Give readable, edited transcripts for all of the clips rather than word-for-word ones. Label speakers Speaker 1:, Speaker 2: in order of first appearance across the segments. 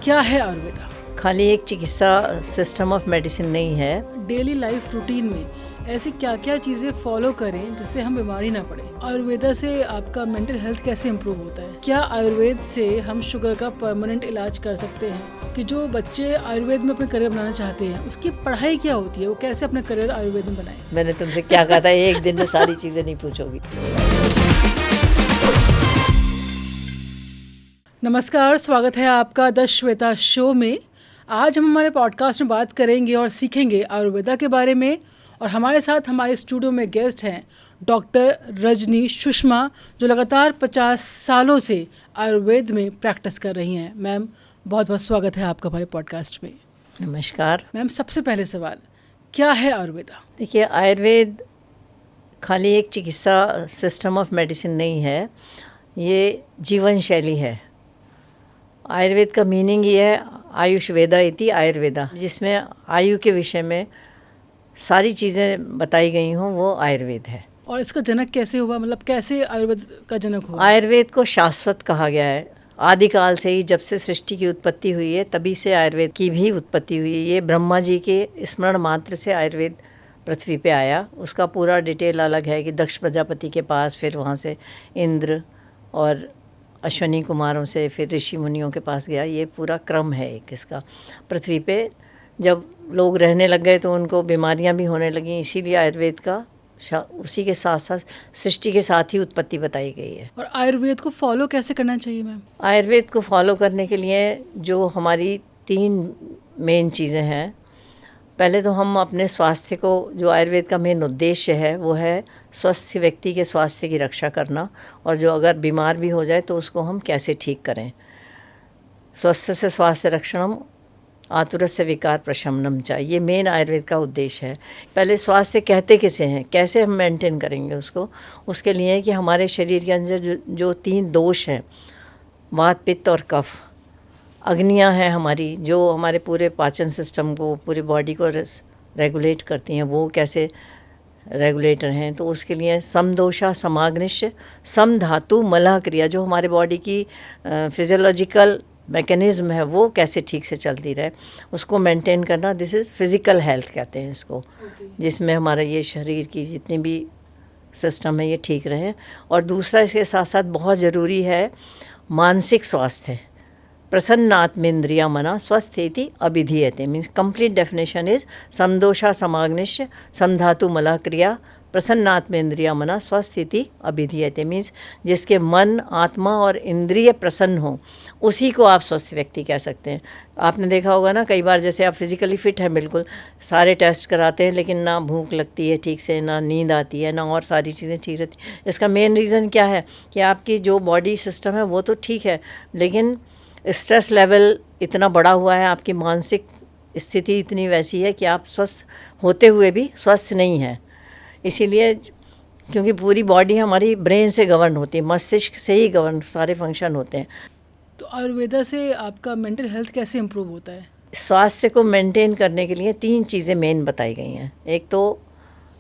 Speaker 1: क्या है आयुर्वेदा?
Speaker 2: खाली एक चिकित्सा सिस्टम ऑफ मेडिसिन नहीं है।
Speaker 1: डेली लाइफ रूटीन में ऐसी क्या क्या चीज़ें फॉलो करें जिससे हम बीमारी ना पड़े? आयुर्वेदा से आपका मेंटल हेल्थ कैसे इम्प्रूव होता है? क्या आयुर्वेद से हम शुगर का परमानेंट इलाज कर सकते हैं? कि जो बच्चे आयुर्वेद में अपना करियर बनाना चाहते हैं उसकी पढ़ाई क्या होती है, वो कैसे अपना करियर आयुर्वेद में बनाए?
Speaker 2: मैंने तुमसे क्या कहा था, एक दिन में सारी चीज़ें नहीं पूछोगी।
Speaker 1: नमस्कार, स्वागत है आपका द श्वेता शो में। आज हम हमारे पॉडकास्ट में बात करेंगे और सीखेंगे आयुर्वेदा के बारे में। और हमारे साथ हमारे स्टूडियो में गेस्ट हैं डॉक्टर रजनी सुषमा, जो लगातार 50 सालों से आयुर्वेद में प्रैक्टिस कर रही हैं। मैम, बहुत बहुत स्वागत है आपका हमारे पॉडकास्ट में।
Speaker 2: नमस्कार
Speaker 1: मैम, सबसे पहले सवाल, क्या है आयुर्वेदा?
Speaker 2: देखिए, आयुर्वेद खाली एक चिकित्सा सिस्टम ऑफ मेडिसिन नहीं है, ये जीवन शैली है। आयुर्वेद का मीनिंग ये है आयुष वेदा इति आयुर्वेदा, जिसमें आयु के विषय में सारी चीज़ें बताई गई हों, वो आयुर्वेद है।
Speaker 1: और इसका जनक कैसे हुआ, मतलब कैसे आयुर्वेद का जनक हुआ?
Speaker 2: आयुर्वेद को शाश्वत कहा गया है। आदिकाल से ही, जब से सृष्टि की उत्पत्ति हुई है, तभी से आयुर्वेद की भी उत्पत्ति हुई है। ये ब्रह्मा जी के स्मरण मात्र से आयुर्वेद पृथ्वी पे आया। उसका पूरा डिटेल अलग है कि दक्ष प्रजापति के पास, फिर वहाँ से इंद्र और अश्वनी कुमारों से फिर ऋषि मुनियों के पास गया। ये पूरा क्रम है एक इसका। पृथ्वी पे जब लोग रहने लग गए तो उनको बीमारियां भी होने लगी, इसीलिए आयुर्वेद का उसी के साथ साथ सृष्टि के साथ ही उत्पत्ति बताई गई है।
Speaker 1: और आयुर्वेद को फॉलो कैसे करना चाहिए मैम?
Speaker 2: आयुर्वेद को फॉलो करने के लिए जो हमारी 3 मेन चीज़ें हैं। पहले तो हम अपने स्वास्थ्य को, जो आयुर्वेद का मेन उद्देश्य है, वो है स्वस्थ व्यक्ति के स्वास्थ्य की रक्षा करना। और जो अगर बीमार भी हो जाए तो उसको हम कैसे ठीक करें। स्वस्थ से स्वास्थ्य रक्षणम आतुरस्य विकार प्रशमनम चाहिए, ये मेन आयुर्वेद का उद्देश्य है। पहले स्वास्थ्य कहते किसे हैं, कैसे हम मेंटेन करेंगे उसको, उसके लिए कि हमारे शरीर के अंदर जो 3 दोष हैं, वात पित्त और कफ, अग्नियाँ हैं हमारी, जो हमारे पूरे पाचन सिस्टम को, पूरी बॉडी को रेगुलेट करती हैं, वो कैसे रेगुलेटर हैं। तो उसके लिए समदोषा समाग्निश्य सम धातु मलह क्रिया, जो हमारे बॉडी की फिजियोलॉजिकल मैकेनिज़्म है, वो कैसे ठीक से चलती रहे, उसको मेंटेन करना। दिस इज़ फिज़िकल हेल्थ कहते हैं इसको, जिसमें हमारा ये शरीर की जितनी भी सिस्टम है ये ठीक रहे। और दूसरा इसके साथ साथ बहुत ज़रूरी है मानसिक स्वास्थ्य। प्रसन्नात्मेन्द्रिया मना स्वस्थेति अभिधीयते, मीन्स कंप्लीट डेफिनेशन इज समदोषा समाग्निश्य समधातु मलह क्रिया प्रसन्नात्मेन्द्रिया मना स्वस्थिति अभिधीयते, मीन्स जिसके मन, आत्मा और इंद्रिय प्रसन्न हो, उसी को आप स्वस्थ व्यक्ति कह सकते हैं। आपने देखा होगा ना, कई बार जैसे आप फिजिकली फिट हैं, बिल्कुल सारे टेस्ट कराते हैं, लेकिन ना भूख लगती है ठीक से, ना नींद आती है, ना और सारी चीज़ें ठीक रहती हैं। इसका मेन रीज़न क्या है कि आपकी जो बॉडी सिस्टम है वो तो ठीक है, लेकिन स्ट्रेस लेवल इतना बढ़ा हुआ है, आपकी मानसिक स्थिति इतनी वैसी है कि आप स्वस्थ होते हुए भी स्वस्थ नहीं हैं। इसीलिए, क्योंकि पूरी बॉडी हमारी ब्रेन से गवर्न होती है, मस्तिष्क से ही गवर्न सारे फंक्शन होते हैं।
Speaker 1: तो आयुर्वेदा से आपका मेंटल हेल्थ कैसे इम्प्रूव होता है?
Speaker 2: स्वास्थ्य को मेंटेन करने के लिए 3 चीज़ें मेन बताई गई हैं। एक तो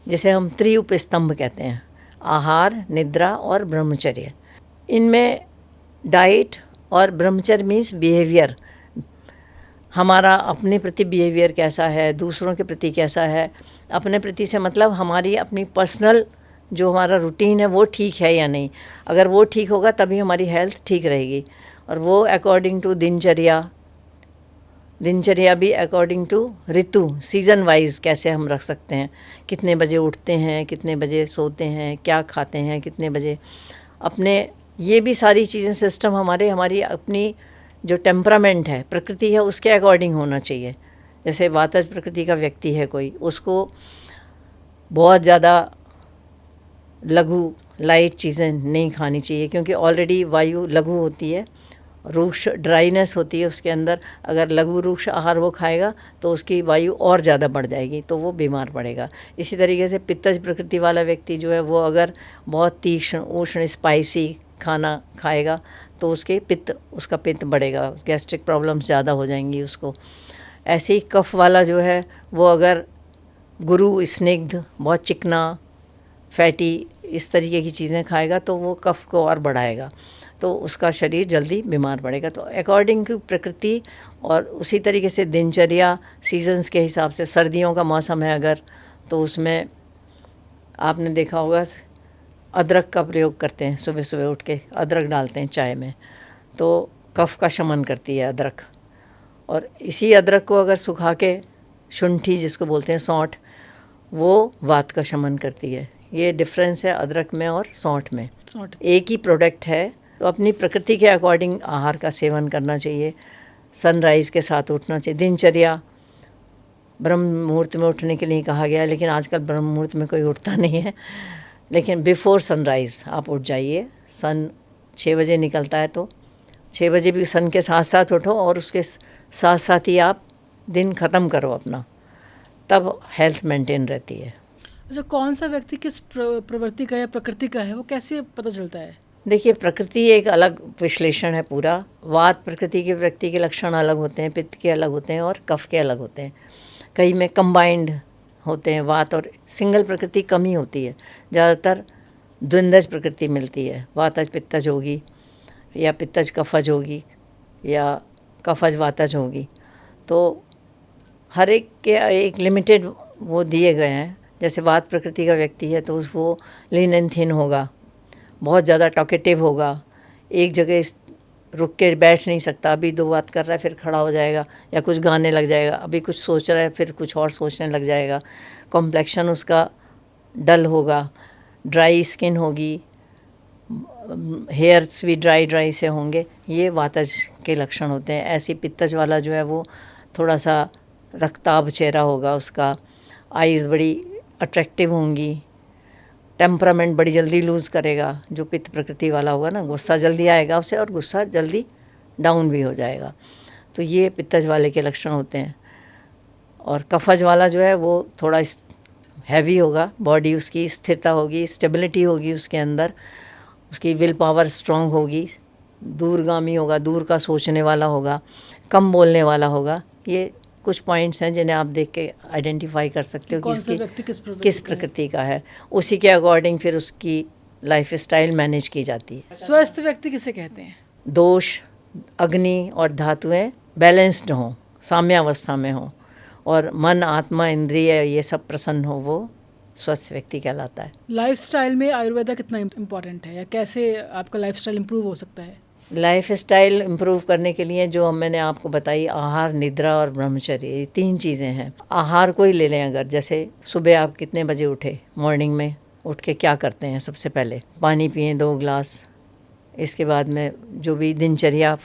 Speaker 2: जिसे हम त्रिउप स्तंभ कहते हैं, आहार, निद्रा और ब्रह्मचर्य। इनमें डाइट और ब्रह्मचर्य मीन्स बिहेवियर, हमारा अपने प्रति बिहेवियर कैसा है, दूसरों के प्रति कैसा है। अपने प्रति से मतलब हमारी अपनी पर्सनल जो हमारा रूटीन है वो ठीक है या नहीं। अगर वो ठीक होगा तभी हमारी हेल्थ ठीक रहेगी। और वो अकॉर्डिंग टू दिनचर्या भी अकॉर्डिंग टू ऋतु, सीज़न वाइज कैसे हम रख सकते हैं, कितने बजे उठते हैं, कितने बजे सोते हैं, क्या खाते हैं, कितने बजे अपने, ये भी सारी चीज़ें सिस्टम हमारी अपनी जो टेम्परामेंट है, प्रकृति है, उसके अकॉर्डिंग होना चाहिए। जैसे वातज प्रकृति का व्यक्ति है कोई, उसको बहुत ज़्यादा लघु लाइट चीज़ें नहीं खानी चाहिए, क्योंकि ऑलरेडी वायु लघु होती है, रूक्ष ड्राइनेस होती है उसके अंदर। अगर लघु रूक्ष आहार वो खाएगा तो उसकी वायु और ज़्यादा बढ़ जाएगी, तो वो बीमार पड़ेगा। इसी तरीके से पित्तज प्रकृति वाला व्यक्ति जो है, वो अगर बहुत तीक्ष्ण, उष्ण, स्पाइसी खाना खाएगा तो उसका पित्त बढ़ेगा, गैस्ट्रिक प्रॉब्लम्स ज़्यादा हो जाएंगी उसको। ऐसे ही कफ वाला जो है, वो अगर गुरु स्निग्ध, बहुत चिकना, फैटी, इस तरीके की चीज़ें खाएगा तो वो कफ को और बढ़ाएगा। तो उसका शरीर जल्दी बीमार पड़ेगा। तो अकॉर्डिंग टू प्रकृति और उसी तरीके से दिनचर्या सीजन्स के हिसाब से, सर्दियों का मौसम है अगर, तो उसमें आपने देखा होगा अदरक का प्रयोग करते हैं, सुबह सुबह उठ के अदरक डालते हैं चाय में, तो कफ का शमन करती है अदरक। और इसी अदरक को अगर सुखा के, शुंठी जिसको बोलते हैं सौंठ, वो वात का शमन करती है। ये डिफरेंस है अदरक में और सौंठ में। एक ही प्रोडक्ट है, तो अपनी प्रकृति के अकॉर्डिंग आहार का सेवन करना चाहिए। सनराइज़ के साथ उठना चाहिए। दिनचर्या ब्रह्म मुहूर्त में उठने के लिए कहा गया है, लेकिन आजकल ब्रह्म मुहूर्त में कोई उठता नहीं है, लेकिन बिफोर सनराइज़ आप उठ जाइए। सन 6 बजे निकलता है, तो 6 बजे भी सन के साथ साथ उठो और उसके साथ साथ ही आप दिन ख़त्म करो अपना, तब हेल्थ मेंटेन रहती है।
Speaker 1: अच्छा, कौन सा व्यक्ति किस प्रवृत्ति का या प्रकृति का है, वो कैसे पता चलता है?
Speaker 2: देखिए, प्रकृति एक अलग विश्लेषण है पूरा। वात प्रकृति के व्यक्ति के लक्षण अलग होते हैं, पित्त के अलग होते हैं और कफ के अलग होते हैं। कई में कंबाइंड होते हैं वात और सिंगल प्रकृति कम ही होती है। ज़्यादातर द्विंदज प्रकृति मिलती है, वातज पित्तज होगी या पित्तज कफज होगी या कफज वातज होगी। तो हर एक के एक लिमिटेड वो दिए गए हैं। जैसे वात प्रकृति का व्यक्ति है तो वो लीन एंड थिन होगा, बहुत ज़्यादा टॉकेटिव होगा, एक जगह रुक के बैठ नहीं सकता। अभी 2 बात कर रहा है फिर खड़ा हो जाएगा या कुछ गाने लग जाएगा, अभी कुछ सोच रहा है फिर कुछ और सोचने लग जाएगा। कॉम्प्लेक्शन उसका डल होगा, ड्राई स्किन होगी, हेयर्स भी ड्राई से होंगे। ये वातज के लक्षण होते हैं। ऐसी पित्तज वाला जो है वो थोड़ा सा रक्ताभ चेहरा होगा उसका, आइज़ बड़ी अट्रैक्टिव होंगी, टेम्परामेंट बड़ी जल्दी लूज़ करेगा। जो पित्त प्रकृति वाला होगा ना, गुस्सा जल्दी आएगा उसे और गुस्सा जल्दी डाउन भी हो जाएगा। तो ये पित्तज वाले के लक्षण होते हैं। और कफज वाला जो है वो थोड़ा हैवी होगा, बॉडी उसकी स्थिरता होगी, स्टेबिलिटी होगी उसके अंदर, उसकी विल पावर स्ट्रॉन्ग होगी, दूरगामी होगा, दूर का सोचने वाला होगा, कम बोलने वाला होगा। ये कुछ पॉइंट्स हैं जिन्हें आप देख के आइडेंटिफाई कर सकते हो कि किस प्रकृति का है। उसी के अकॉर्डिंग फिर उसकी लाइफ स्टाइल मैनेज की जाती है।
Speaker 1: स्वस्थ व्यक्ति किसे कहते हैं?
Speaker 2: दोष, अग्नि और धातुएं बैलेंस्ड हों, साम्यावस्था में हों और मन, आत्मा, इंद्रिय ये सब प्रसन्न हो, वो स्वस्थ व्यक्ति कहलाता है।
Speaker 1: लाइफस्टाइल में आयुर्वेदा कितना इम्पोर्टेंट है या कैसे आपका लाइफस्टाइल इम्प्रूव हो सकता है?
Speaker 2: लाइफ स्टाइल इम्प्रूव करने के लिए जो मैंने आपको बताई, आहार, निद्रा और ब्रह्मचर्य, ये 3 चीज़ें हैं। आहार को ही ले लें अगर, जैसे सुबह आप कितने बजे उठे, मॉर्निंग में उठ के क्या करते हैं? सबसे पहले पानी पिएं 2 गिलास। इसके बाद में जो भी दिनचर्या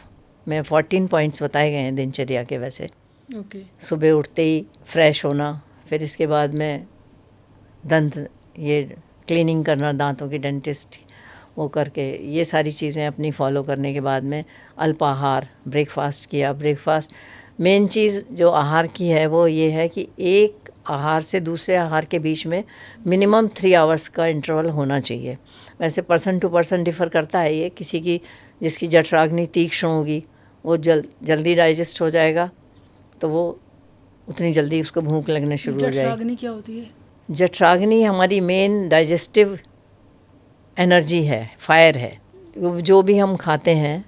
Speaker 2: में 14 पॉइंट्स बताए गए हैं दिनचर्या के, वैसे सुबह उठते ही फ्रेश होना, फिर इसके बाद में दंत ये क्लीनिंग करना, दांतों की डेंटिस्ट वो करके, ये सारी चीज़ें अपनी फॉलो करने के बाद में अल्पाहार, ब्रेकफास्ट किया। ब्रेकफास्ट मेन चीज़ जो आहार की है वो ये है कि एक आहार से दूसरे आहार के बीच में मिनिमम 3 आवर्स का इंटरवल होना चाहिए। वैसे पर्सन टू पर्सन डिफ़र करता है ये। किसी की जिसकी जठराग्नि तीक्ष्ण होगी वो जल्दी डाइजेस्ट हो जाएगा, तो वो उतनी जल्दी उसको भूख लगने शुरू हो जाएगी।
Speaker 1: जठराग्नि क्या होती है?
Speaker 2: जठराग्नि हमारी मेन डाइजेस्टिव एनर्जी है, फायर है। जो भी हम खाते हैं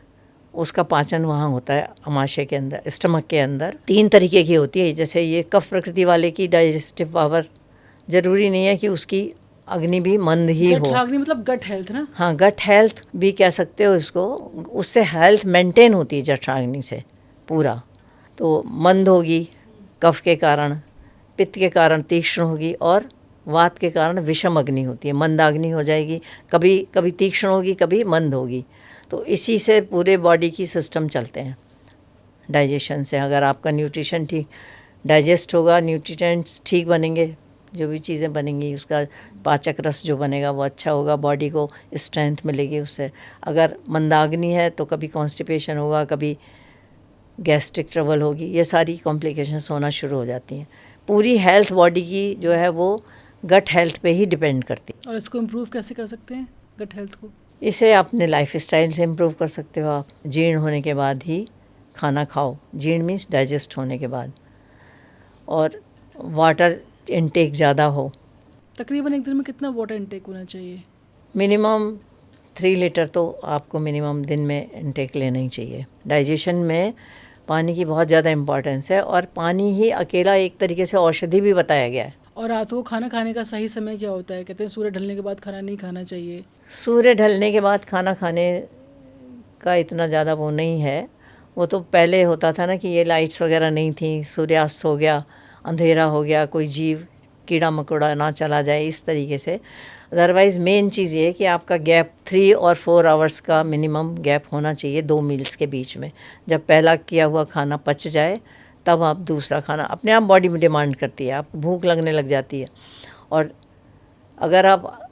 Speaker 2: उसका पाचन वहाँ होता है आमाशय के अंदर, स्टमक के अंदर। 3 तरीके की होती है। जैसे ये कफ प्रकृति वाले की डाइजेस्टिव पावर ज़रूरी नहीं है कि उसकी अग्नि भी मंद ही हो।
Speaker 1: जठराग्नि मतलब गट हेल्थ ना?
Speaker 2: हाँ, गट हेल्थ भी कह सकते हो इसको। उससे हेल्थ मेंटेन होती है जठराग्नि से पूरा। तो मंद होगी कफ के कारण, पित्त के कारण तीक्ष्ण होगी और वात के कारण विषम अग्नि होती है, मंदाग्नि हो जाएगी। कभी कभी तीक्ष्ण होगी, कभी मंद होगी। तो इसी से पूरे बॉडी की सिस्टम चलते हैं डाइजेशन से। अगर आपका न्यूट्रिशन ठीक डाइजेस्ट होगा, न्यूट्रिएंट्स ठीक बनेंगे, जो भी चीज़ें बनेंगी उसका पाचक रस जो बनेगा वो अच्छा होगा, बॉडी को स्ट्रेंथ मिलेगी उससे। अगर मंदाग्नि है तो कभी कॉन्स्टिपेशन होगा, कभी गैस्ट्रिक ट्रबल होगी, ये सारी कॉम्प्लिकेशंस होना शुरू हो जाती हैं। पूरी हेल्थ बॉडी की जो है वो गट हेल्थ पे ही डिपेंड करती है।
Speaker 1: और इसको इम्प्रूव कैसे कर सकते हैं गट हेल्थ को?
Speaker 2: इसे अपने लाइफ स्टाइल से इम्प्रूव कर सकते हो आप। जीर्ण होने के बाद ही खाना खाओ। जीर्ण मीन्स डाइजेस्ट होने के बाद। और वाटर इनटेक ज़्यादा हो।
Speaker 1: तकरीबन एक दिन में कितना वाटर इनटेक होना चाहिए?
Speaker 2: मिनिमम 3 लीटर तो आपको मिनिमम दिन में इनटेक लेना ही चाहिए। डाइजेशन में पानी की बहुत ज़्यादा इम्पॉर्टेंस है और पानी ही अकेला एक तरीके से औषधि भी बताया गया है।
Speaker 1: और रात को खाना खाने का सही समय क्या होता है? कहते हैं सूर्य ढलने के बाद खाना नहीं खाना चाहिए।
Speaker 2: सूर्य ढलने के बाद खाना खाने का इतना ज़्यादा वो नहीं है। वो तो पहले होता था ना कि ये लाइट्स वगैरह नहीं थी, सूर्यास्त हो गया, अंधेरा हो गया, कोई जीव कीड़ा मकोड़ा ना चला जाए, इस तरीके से। अदरवाइज़ मेन चीज़ ये है कि आपका गैप 3 और 4 आवर्स का मिनिमम गैप होना चाहिए 2 मील्स के बीच में। जब पहला किया हुआ खाना पच जाए तब आप दूसरा खाना, अपने आप बॉडी में डिमांड करती है, आपको भूख लगने लग जाती है। और अगर आप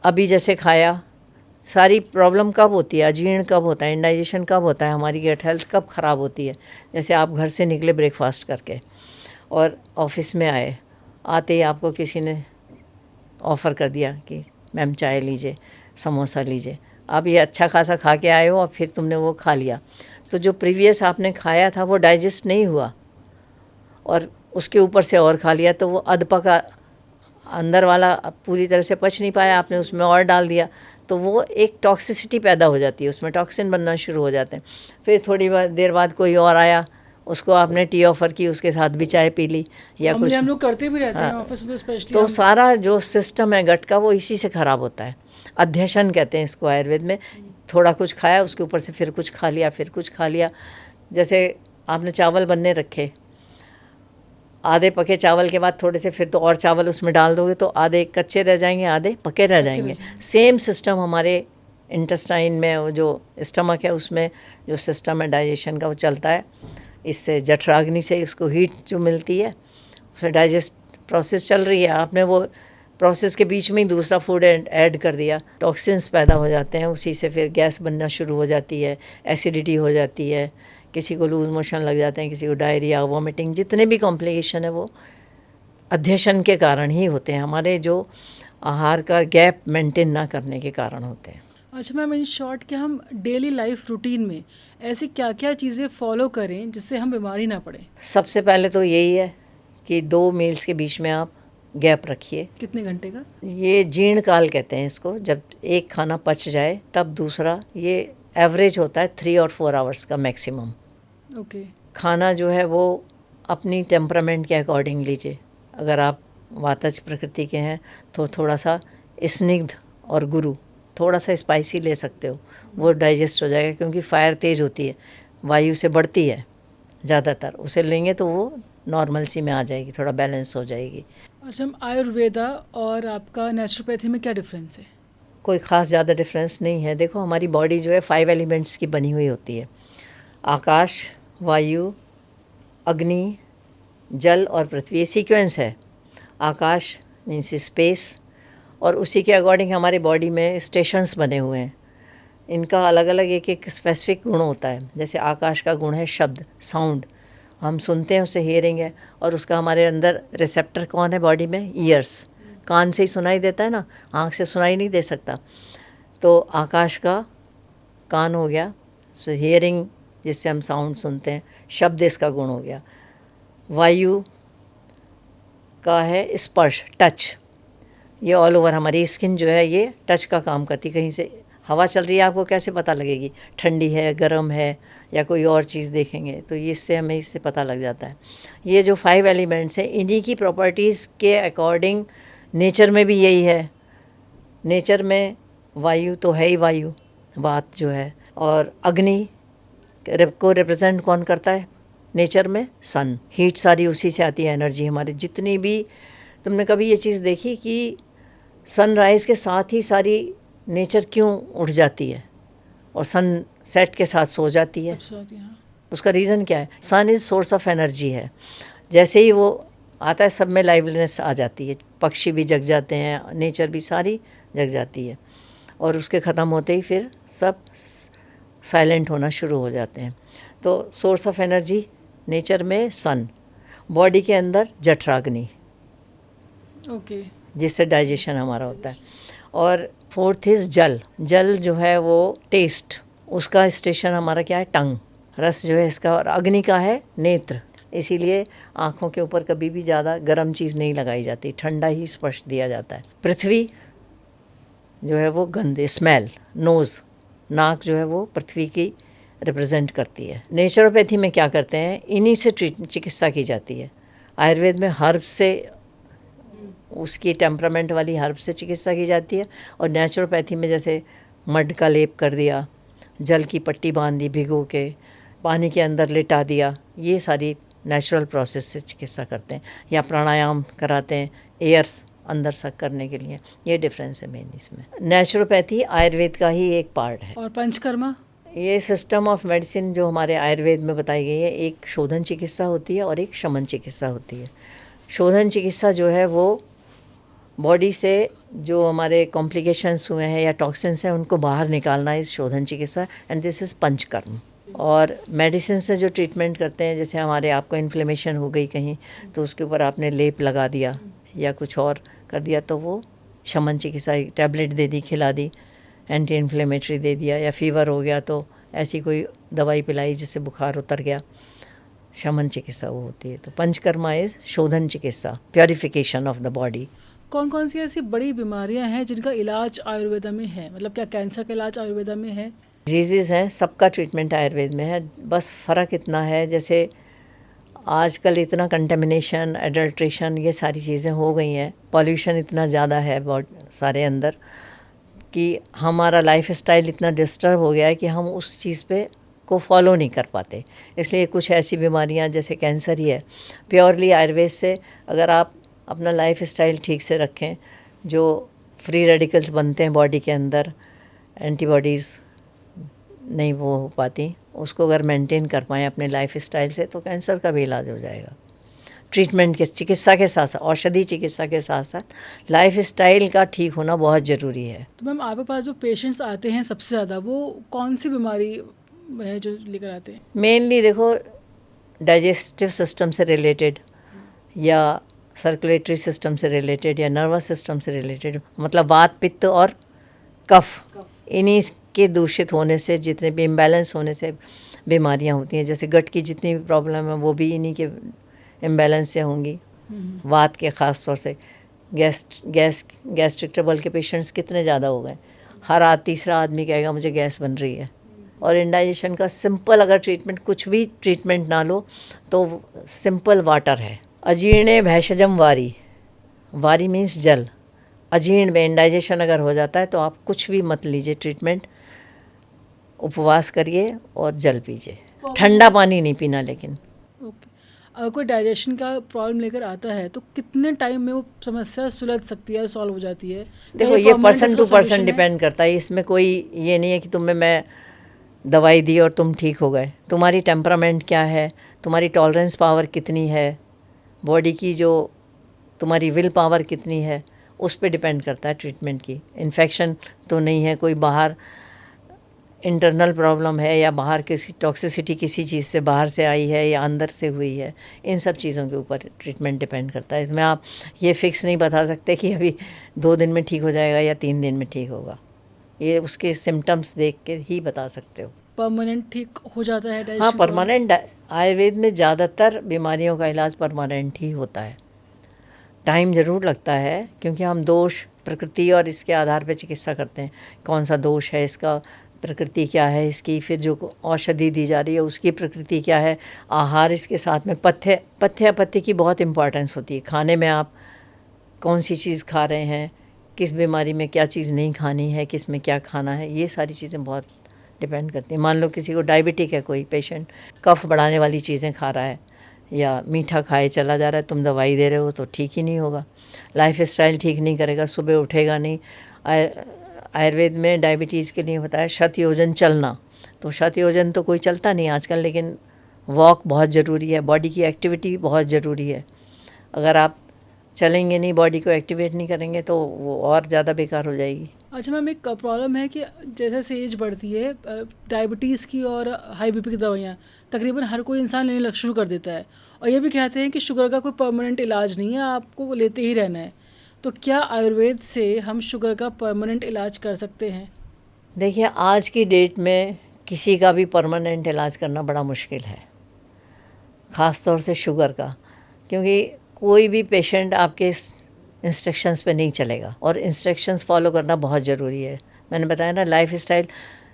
Speaker 2: अभी जैसे खाया, सारी प्रॉब्लम कब होती है, अजीर्ण कब होता है, इंडाइजेशन कब होता है, हमारी गट हेल्थ कब ख़राब होती है। जैसे आप घर से निकले ब्रेकफास्ट करके और ऑफिस में आए, आते ही आपको किसी ने ऑफ़र कर दिया कि मैम चाय लीजिए, समोसा लीजिए। आप ये अच्छा खासा खा के आए हो और फिर तुमने वो खा लिया, तो जो प्रीवियस आपने खाया था वो डाइजेस्ट नहीं हुआ और उसके ऊपर से और खा लिया, तो वो अधपका अंदर वाला पूरी तरह से पच नहीं पाया, आपने उसमें और डाल दिया, तो वो एक टॉक्सिसिटी पैदा हो जाती है, उसमें टॉक्सिन बनना शुरू हो जाते हैं। फिर थोड़ी देर बाद कोई और आया, उसको आपने टी ऑफ़र की, उसके साथ भी चाय पी ली या कुछ।
Speaker 1: हम लोग करते भी रहते हैं
Speaker 2: हाँ,
Speaker 1: ऑफिस में तो स्पेशली।
Speaker 2: तो सारा जो सिस्टम है गट का वो इसी से ख़राब होता है। अध्यशन कहते हैं इसको आयुर्वेद में। थोड़ा कुछ खाया, उसके ऊपर से फिर कुछ खा लिया, फिर कुछ खा लिया। जैसे आपने चावल बनने रखे, आधे पके चावल के बाद थोड़े से फिर तो और चावल उसमें डाल दोगे तो आधे कच्चे रह जाएंगे, आधे पके रह जाएंगे। सेम सिस्टम हमारे इंटेस्टाइन में, वो जो स्टमक है उसमें जो सिस्टम है डाइजेशन का वो चलता है। इससे जठराग्नि से उसको हीट जो मिलती है, उससे डाइजेस्ट प्रोसेस चल रही है, आपने वो प्रोसेस के बीच में ही दूसरा फूड ऐड कर दिया, टॉक्सिन्स पैदा हो जाते हैं, उसी से फिर गैस बनना शुरू हो जाती है, एसिडिटी हो जाती है, किसी को लूज़ मोशन लग जाते हैं, किसी को डायरिया, वॉमिटिंग, जितने भी कॉम्प्लिकेशन है वो अध्यशन के कारण ही होते हैं, हमारे जो आहार का गैप मेंटेन ना करने के कारण होते हैं।
Speaker 1: अच्छा मैम, इन शॉर्ट कि हम डेली लाइफ रूटीन में ऐसी क्या क्या चीज़ें फॉलो करें जिससे हम बीमारी ना पड़े?
Speaker 2: सबसे पहले तो यही है कि 2 मील्स के बीच में आप गैप रखिए।
Speaker 1: कितने घंटे का?
Speaker 2: ये जीर्ण काल कहते हैं इसको, जब एक खाना पच जाए तब दूसरा, ये एवरेज होता है 3 और 4 आवर्स का मैक्सिमम।
Speaker 1: ओके।
Speaker 2: खाना जो है वो अपनी टेम्परामेंट के अकॉर्डिंग लीजिए। अगर आप वातज प्रकृति के हैं तो थोड़ा सा स्निग्ध और गुरु, थोड़ा सा स्पाइसी ले सकते हो, वो डाइजेस्ट हो जाएगा, क्योंकि फायर तेज़ होती है, वायु से बढ़ती है ज़्यादातर, उसे लेंगे तो वो नॉर्मल सी में आ जाएगी, थोड़ा बैलेंस हो जाएगी।
Speaker 1: अच्छा, हम आयुर्वेदा और आपका नेचुरोपैथी में क्या डिफरेंस है?
Speaker 2: कोई ख़ास ज़्यादा डिफरेंस नहीं है। देखो हमारी बॉडी जो है 5 एलिमेंट्स की बनी हुई होती है, आकाश, वायु, अग्नि, जल और पृथ्वी, ये सीक्वेंस है। आकाश मीन्स स्पेस, और उसी के अकॉर्डिंग हमारे बॉडी में स्टेशंस बने हुए हैं। इनका अलग अलग एक एक स्पेसिफिक गुण होता है। जैसे आकाश का गुण है शब्द, साउंड, हम सुनते हैं उसे हियरिंग है, और उसका हमारे अंदर रिसेप्टर कौन है बॉडी में? ईयर्स, कान से ही सुनाई देता है ना, आँख से सुनाई नहीं दे सकता। तो आकाश का कान हो गया, सो हियरिंग जिससे हम साउंड सुनते हैं, शब्द इसका गुण हो गया। वायु का है स्पर्श, टच, ये ऑल ओवर हमारी स्किन जो है ये टच का काम करती है। कहीं से हवा चल रही है, आपको कैसे पता लगेगी ठंडी है, गर्म है, या कोई और चीज़ देखेंगे तो ये इससे हमें इससे पता लग जाता है। ये जो 5 एलिमेंट्स हैं, इन्हीं की प्रॉपर्टीज़ के अकॉर्डिंग नेचर में भी यही है। नेचर में वायु तो है ही वायु, वात जो है, और अग्नि को रिप्रेजेंट कौन करता है नेचर में? सन। हीट सारी उसी से आती है, एनर्जी हमारी जितनी भी। तुमने कभी ये चीज़ देखी कि सनराइज़ के साथ ही सारी नेचर क्यों उठ जाती है और सन सेट के साथ सो जाती है? उसका रीज़न क्या है? सन इज़ सोर्स ऑफ एनर्जी है। जैसे ही वो आता है सब में लाइवलीनेस आ जाती है, पक्षी भी जग जाते हैं, नेचर भी सारी जग जाती है, और उसके ख़त्म होते ही फिर सब साइलेंट होना शुरू हो जाते हैं। तो सोर्स ऑफ एनर्जी नेचर में सन, बॉडी के अंदर जठराग्नि,
Speaker 1: ओके,
Speaker 2: जिससे डाइजेशन हमारा होता है। और 4th इज़ जल। जल जो है वो टेस्ट, उसका स्टेशन हमारा क्या है? टंग, रस जो है इसका। और अग्नि का है नेत्र, इसीलिए आँखों के ऊपर कभी भी ज़्यादा गर्म चीज़ नहीं लगाई जाती, ठंडा ही स्पर्श दिया जाता है। पृथ्वी जो है वो गंध, स्मेल, नोज़, नाक जो है वो पृथ्वी की रिप्रेजेंट करती है। नेचुरोपैथी में क्या करते हैं, इन्हीं से चिकित्सा की जाती है। आयुर्वेद में हर्ब से, उसकी टेम्परामेंट वाली हर्ब से चिकित्सा की जाती है, और नेचुरोपैथी में जैसे मड का लेप कर दिया, जल की पट्टी बांध दी भिगो के, पानी के अंदर लिटा दिया, ये सारी नेचुरल प्रोसेस से चिकित्सा करते हैं। या प्राणायाम कराते हैं एयर्स अंदर सक करने के लिए। ये डिफरेंस है मेन इसमें। नेचुरोपैथी आयुर्वेद का ही एक पार्ट है।
Speaker 1: और पंचकर्मा?
Speaker 2: ये सिस्टम ऑफ मेडिसिन जो हमारे आयुर्वेद में बताई गई है, एक शोधन चिकित्सा होती है और एक शमन चिकित्सा होती है। शोधन चिकित्सा जो है वो बॉडी से जो हमारे कॉम्प्लिकेशंस हुए हैं या टॉक्सिन्स हैं उनको बाहर निकालना इस शोधन चिकित्सा, एंड दिस इज़ पंचकर्म। और मेडिसिन से जो ट्रीटमेंट करते हैं, जैसे हमारे आपको इन्फ्लेमेशन हो गई कहीं तो उसके ऊपर आपने लेप लगा दिया या कुछ और कर दिया, तो वो शमन चिकित्सा, टैबलेट दे दी, खिला दी, एंटी इन्फ्लेमेटरी दे दिया, या फीवर हो गया तो ऐसी कोई दवाई पिलाई जिससे बुखार उतर गया, शमन चिकित्सा वो होती है। तो पंचकर्मा इज़ शोधन चिकित्सा, प्योरिफिकेशन ऑफ द बॉडी।
Speaker 1: कौन कौन सी ऐसी बड़ी बीमारियां हैं जिनका इलाज आयुर्वेदा में है? मतलब क्या कैंसर का इलाज आयुर्वेदा में है?
Speaker 2: डिजीज़ हैं, सबका ट्रीटमेंट आयुर्वेद में है। बस फ़र्क इतना है, जैसे आजकल इतना कंटेमिनेशन, एडल्ट्रेशन, ये सारी चीज़ें हो गई हैं, पॉल्यूशन इतना ज़्यादा है बहुत सारे अंदर, कि हमारा लाइफस्टाइल इतना डिस्टर्ब हो गया है कि हम उस चीज़ पे को फॉलो नहीं कर पाते। इसलिए कुछ ऐसी बीमारियां जैसे कैंसर ही है, प्योरली आयुर्वेद से अगर आप अपना लाइफस्टाइल ठीक से रखें, जो फ्री रेडिकल्स बनते हैं बॉडी के अंदर, एंटीबॉडीज़ नहीं वो हो पाती, उसको अगर मेंटेन कर पाएँ अपने लाइफस्टाइल से, तो कैंसर का भी इलाज हो जाएगा। ट्रीटमेंट के, चिकित्सा के साथ साथ, औषधि चिकित्सा के साथ साथ लाइफस्टाइल का ठीक होना बहुत ज़रूरी है।
Speaker 1: तो मैम आपके पास जो पेशेंट्स आते हैं सबसे ज़्यादा, वो कौन सी बीमारी है जो लेकर आते हैं?
Speaker 2: मेनली देखो, डाइजेस्टिव सिस्टम से रिलेटेड या सर्कुलेटरी सिस्टम से रिलेटेड या नर्वस सिस्टम से रिलेटेड, मतलब वात, पित्त और कफ, इन्हीं के दूषित होने से, जितने भी इम्बैलेंस होने से बीमारियां होती हैं। जैसे गट की जितनी भी प्रॉब्लम है वो भी इन्हीं के इम्बैलेंस से होंगी। वात के ख़ास तौर से गैस्ट्रिक ट्रबल के पेशेंट्स कितने ज़्यादा हो गए। हर तीसरा आदमी कहेगा मुझे गैस बन रही है। और इंडाइजेशन का सिंपल अगर ट्रीटमेंट, कुछ भी ट्रीटमेंट ना लो तो सिंपल वाटर है। अजीर्णे भैषजम वारी, वारी मीन्स जल। अजीर्ण में इंडाइजेशन अगर हो जाता है तो आप कुछ भी मत लीजिए ट्रीटमेंट, उपवास करिए और जल पीजिए। ठंडा पानी नहीं पीना लेकिन।
Speaker 1: ओके। अगर कोई डाइजेशन का प्रॉब्लम लेकर आता है तो कितने टाइम में वो समस्या सुलझ सकती है, सॉल्व हो जाती है?
Speaker 2: देखो, ये पर्सन टू पर्सन डिपेंड करता है। इसमें कोई ये नहीं है कि तुम्हें मैं दवाई दी और तुम ठीक हो गए। तुम्हारी टेम्परामेंट क्या है, तुम्हारी टॉलरेंस पावर कितनी है, बॉडी की जो तुम्हारी विल पावर कितनी है, उस पर डिपेंड करता है ट्रीटमेंट की। इन्फेक्शन तो नहीं है, कोई बाहर इंटरनल प्रॉब्लम है या बाहर किसी टॉक्सिसिटी किसी चीज़ से बाहर से आई है या अंदर से हुई है, इन सब चीज़ों के ऊपर ट्रीटमेंट डिपेंड करता है। इसमें आप ये फिक्स नहीं बता सकते कि अभी 2 दिन में ठीक हो जाएगा या 3 दिन में ठीक होगा। ये उसके सिम्टम्स देख के ही बता सकते हो।
Speaker 1: परमानेंट ठीक हो जाता है डाइजेशन?
Speaker 2: हाँ, परमानेंट। आयुर्वेद में ज़्यादातर बीमारियों का इलाज परमानेंट ही होता है। टाइम ज़रूर लगता है क्योंकि हम दोष, प्रकृति और इसके आधार पर चिकित्सा करते हैं। कौन सा दोष है इसका, प्रकृति क्या है इसकी, फिर जो औषधि दी जा रही है उसकी प्रकृति क्या है, आहार इसके साथ में पथ्य की बहुत इम्पोर्टेंस होती है। खाने में आप कौन सी चीज़ खा रहे हैं, किस बीमारी में क्या चीज़ नहीं खानी है, किस में क्या खाना है, ये सारी चीज़ें बहुत डिपेंड करती हैं। मान लो किसी को डायबिटिक है, कोई पेशेंट कफ बढ़ाने वाली चीज़ें खा रहा है या मीठा खाए चला जा रहा है, तुम दवाई दे रहे हो तो ठीक ही नहीं होगा। लाइफस्टाइल ठीक नहीं करेगा, सुबह उठेगा नहीं। आयुर्वेद में डायबिटीज़ के लिए होता है शतयोजन चलना। तो शतयोजन तो कोई चलता नहीं आजकल, लेकिन वॉक बहुत ज़रूरी है, बॉडी की एक्टिविटी बहुत ज़रूरी है। अगर आप चलेंगे नहीं, बॉडी को एक्टिवेट नहीं करेंगे तो वो और ज़्यादा बेकार हो जाएगी।
Speaker 1: अच्छा मैम, एक प्रॉब्लम है कि जैसे एज बढ़ती है, डायबिटीज़ की और हाई बीपी की दवाइयाँ तकरीबन हर कोई इंसान लेने शुरू कर देता है, और ये भी कहते हैं कि शुगर का कोई परमानेंट इलाज नहीं है, आपको लेते ही रहना है। तो क्या आयुर्वेद से हम शुगर का परमानेंट इलाज कर सकते हैं?
Speaker 2: देखिए, आज की डेट में किसी का भी परमानेंट इलाज करना बड़ा मुश्किल है, ख़ास तौर से शुगर का, क्योंकि कोई भी पेशेंट आपके इंस्ट्रक्शंस पे नहीं चलेगा, और इंस्ट्रक्शंस फॉलो करना बहुत ज़रूरी है। मैंने बताया ना, लाइफ स्टाइल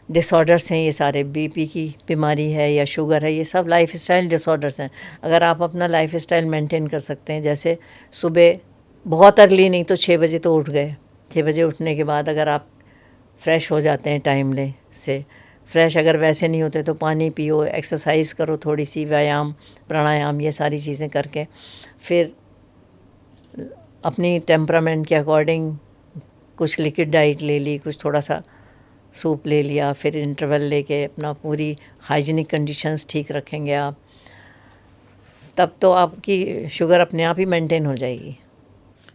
Speaker 2: डिसऑर्डर्स हैं ये सारे, बीपी की बीमारी है या शुगर है, ये सब लाइफ स्टाइल डिसऑर्डर्स हैं। अगर आप अपना लाइफ स्टाइल मेंटेन कर सकते हैं, जैसे सुबह बहुत अर्ली नहीं तो 6 बजे तो उठ गए, 6 बजे उठने के बाद अगर आप फ्रेश हो जाते हैं टाइमली से, फ्रेश अगर वैसे नहीं होते तो पानी पियो, एक्सरसाइज करो, थोड़ी सी व्यायाम प्राणायाम, ये सारी चीज़ें करके फिर अपनी टेम्परामेंट के अकॉर्डिंग कुछ लिक्विड डाइट ले ली, कुछ थोड़ा सा सूप ले लिया, फिर इंटरवल लेके अपना पूरी हाइजीनिक कंडीशंस ठीक रखेंगे आप, तब तो आपकी शुगर अपने आप ही मेंटेन हो जाएगी।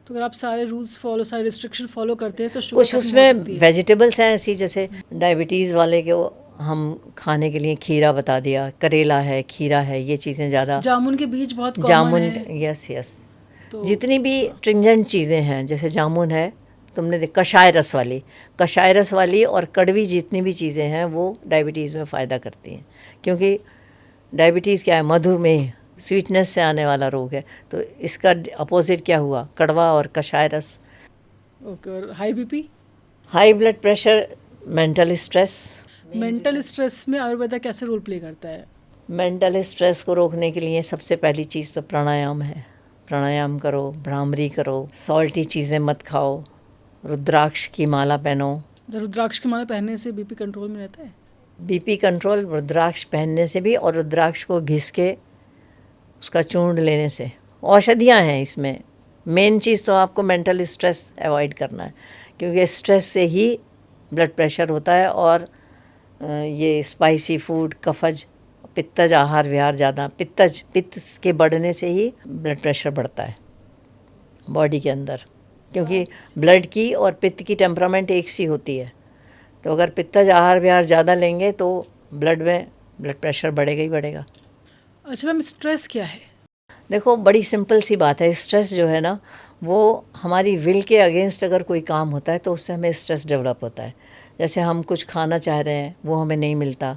Speaker 1: तो अगर आप सारे रूल्स फॉलो, सारे रिस्ट्रिक्शन फॉलो करते हैं तो शुगर
Speaker 2: कुछ उसमें वेजिटेबल्स हैं ऐसी, जैसे डायबिटीज़ वाले को हम खाने के लिए खीरा बता दिया, करेला है, खीरा है, ये चीज़ें ज़्यादा,
Speaker 1: जामुन के बीज बहुत कॉमन
Speaker 2: जामुन,
Speaker 1: है।
Speaker 2: यस
Speaker 1: तो
Speaker 2: जितनी भी स्ट्रिंजेंट चीज़ें हैं, जैसे जामुन है, तुमने कषाय रस वाली और कड़वी जितनी भी चीज़ें हैं वो डायबिटीज़ में फ़ायदा करती हैं, क्योंकि डायबिटीज़ क्या है, मधुमेह, स्वीटनेस से आने वाला रोग है, तो इसका अपोजिट क्या हुआ, कड़वा और कषाय रस।
Speaker 1: ओके, और high BP,
Speaker 2: high blood pressure, mental stress.
Speaker 1: Mental stress में आयुर्वेदा कैसे रोल प्ले करता है?
Speaker 2: मेंटल स्ट्रेस को रोकने के लिए सबसे पहली चीज़ तो प्राणायाम है। प्राणायाम करो, भ्रामरी करो, सॉल्टी चीज़ें मत खाओ, रुद्राक्ष की माला पहनो।
Speaker 1: रुद्राक्ष की माला पहनने से बीपी कंट्रोल में रहता है?
Speaker 2: बीपी कंट्रोल रुद्राक्ष पहनने से भी, और रुद्राक्ष को घिस के उसका चूर्ण लेने से। औषधियाँ हैं इसमें, मेन चीज़ तो आपको मेंटल स्ट्रेस अवॉइड करना है, क्योंकि स्ट्रेस से ही ब्लड प्रेशर होता है, और ये स्पाइसी फूड, कफज, पित्तज आहार विहार ज़्यादा, पित्त के बढ़ने से ही ब्लड प्रेशर बढ़ता है बॉडी के अंदर, क्योंकि ब्लड की और पित्त की टेम्परामेंट एक सी होती है। तो अगर पित्तज आहार विहार ज़्यादा लेंगे तो ब्लड में ब्लड प्रेशर बढ़ेगा ही बढ़ेगा।
Speaker 1: अच्छा मैम, स्ट्रेस क्या है?
Speaker 2: देखो, बड़ी सिंपल सी बात है, स्ट्रेस जो है ना, वो हमारी विल के अगेंस्ट अगर कोई काम होता है तो उससे हमें स्ट्रेस डेवलप होता है। जैसे हम कुछ खाना चाह रहे हैं, वो हमें नहीं मिलता,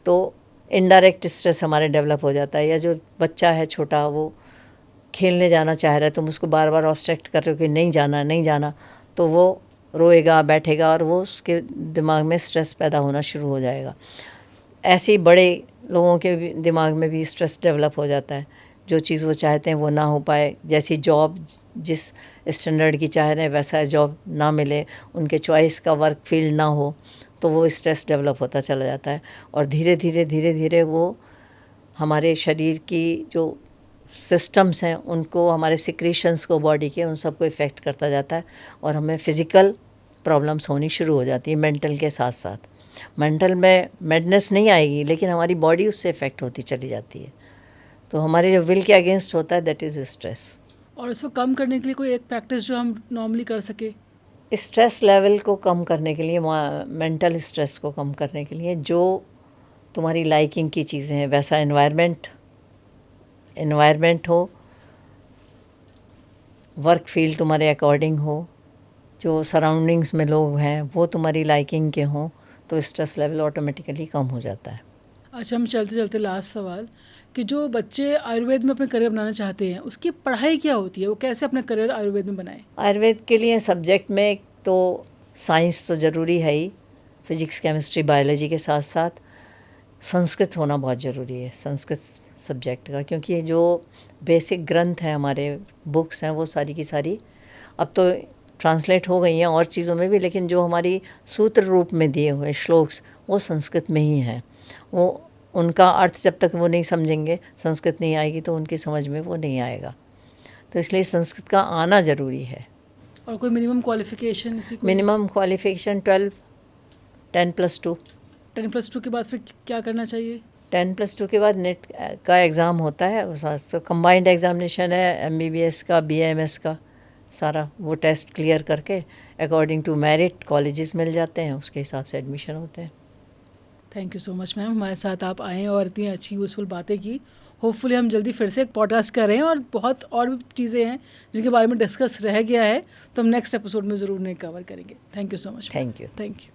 Speaker 2: तो इनडायरेक्ट स्ट्रेस हमारे डेवलप हो जाता है। या जो बच्चा है छोटा, वो खेलने जाना चाह रहा है, तुम उसको बार बार ऑब्स्ट्रक्ट कर रहे हो कि नहीं जाना, तो वो रोएगा, बैठेगा, और वो उसके दिमाग में स्ट्रेस पैदा होना शुरू हो जाएगा। ऐसे ही बड़े लोगों के दिमाग में भी स्ट्रेस डेवलप हो जाता है, जो चीज़ वो चाहते हैं वो ना हो पाए, जैसी जॉब जिस स्टैंडर्ड की चाह रहे हैं वैसा जॉब ना मिले, उनके चॉइस का वर्क फील्ड ना हो, तो वो स्ट्रेस डेवलप होता चला जाता है, और धीरे धीरे वो हमारे शरीर की जो सिस्टम्स हैं उनको, हमारे सिक्रीशंस को, बॉडी के, उन सबको इफ़ेक्ट करता जाता है, और हमें फ़िज़िकल प्रॉब्लम्स होनी शुरू हो जाती है मेंटल के साथ साथ। मेंटल में मैडनेस नहीं आएगी, लेकिन हमारी बॉडी उससे इफ़ेक्ट होती चली जाती है। तो हमारे जो विल के अगेंस्ट होता है, दैट इज़ स्ट्रेस।
Speaker 1: और इसको कम करने के लिए कोई एक प्रैक्टिस जो हम नॉर्मली कर सके?
Speaker 2: स्ट्रेस लेवल को कम करने के लिए, मेंटल स्ट्रेस को कम करने के लिए, जो तुम्हारी लाइकिंग की चीज़ें हैं वैसा एनवायरनमेंट हो, वर्क फील्ड तुम्हारे अकॉर्डिंग हो, जो सराउंडिंग्स में लोग हैं वो तुम्हारी लाइकिंग के हों, तो स्ट्रेस लेवल ऑटोमेटिकली कम हो जाता है।
Speaker 1: अच्छा, हम चलते चलते लास्ट सवाल, कि जो बच्चे आयुर्वेद में अपना करियर बनाना चाहते हैं उसकी पढ़ाई क्या होती है, वो कैसे अपना करियर आयुर्वेद में बनाएं?
Speaker 2: आयुर्वेद के लिए सब्जेक्ट में तो साइंस तो ज़रूरी है ही, फिजिक्स केमिस्ट्री बायोलॉजी के साथ साथ संस्कृत होना बहुत ज़रूरी है, संस्कृत सब्जेक्ट का, क्योंकि जो बेसिक ग्रंथ हैं हमारे, बुक्स हैं, वो सारी की सारी अब तो ट्रांसलेट हो गई हैं और चीज़ों में भी, लेकिन जो हमारी सूत्र रूप में दिए हुए श्लोक्स वो संस्कृत में ही हैं। वो उनका अर्थ जब तक वो नहीं समझेंगे, संस्कृत नहीं आएगी तो उनकी समझ में वो नहीं आएगा, तो इसलिए संस्कृत का आना ज़रूरी है।
Speaker 1: और कोई मिनिमम क्वालिफिकेशन?
Speaker 2: Minimum qualification 10+2।
Speaker 1: 10+2 के बाद फिर क्या करना चाहिए?
Speaker 2: 10+2 के बाद नेट का एग्ज़ाम होता है, तो कंबाइंड एग्ज़ामिनेशन है, MBBS का, BAMS का, सारा वो टेस्ट क्लियर करके अकॉर्डिंग टू मेरिट कॉलेजेस मिल जाते हैं, उसके हिसाब से एडमिशन होते हैं।
Speaker 1: Thank you so much ma'am, हमारे साथ आप आएँ और इतनी अच्छी यूज़फुल बातें की। होपफुली हम जल्दी फिर से एक पॉडकास्ट कर रहे हैं, और बहुत और भी चीज़ें हैं जिनके बारे में डिस्कस रह गया है, तो हम नेक्स्ट एपिसोड में ज़रूर उन्हें कवर करेंगे। Thank you so much.
Speaker 2: Thank you.
Speaker 1: Thank you.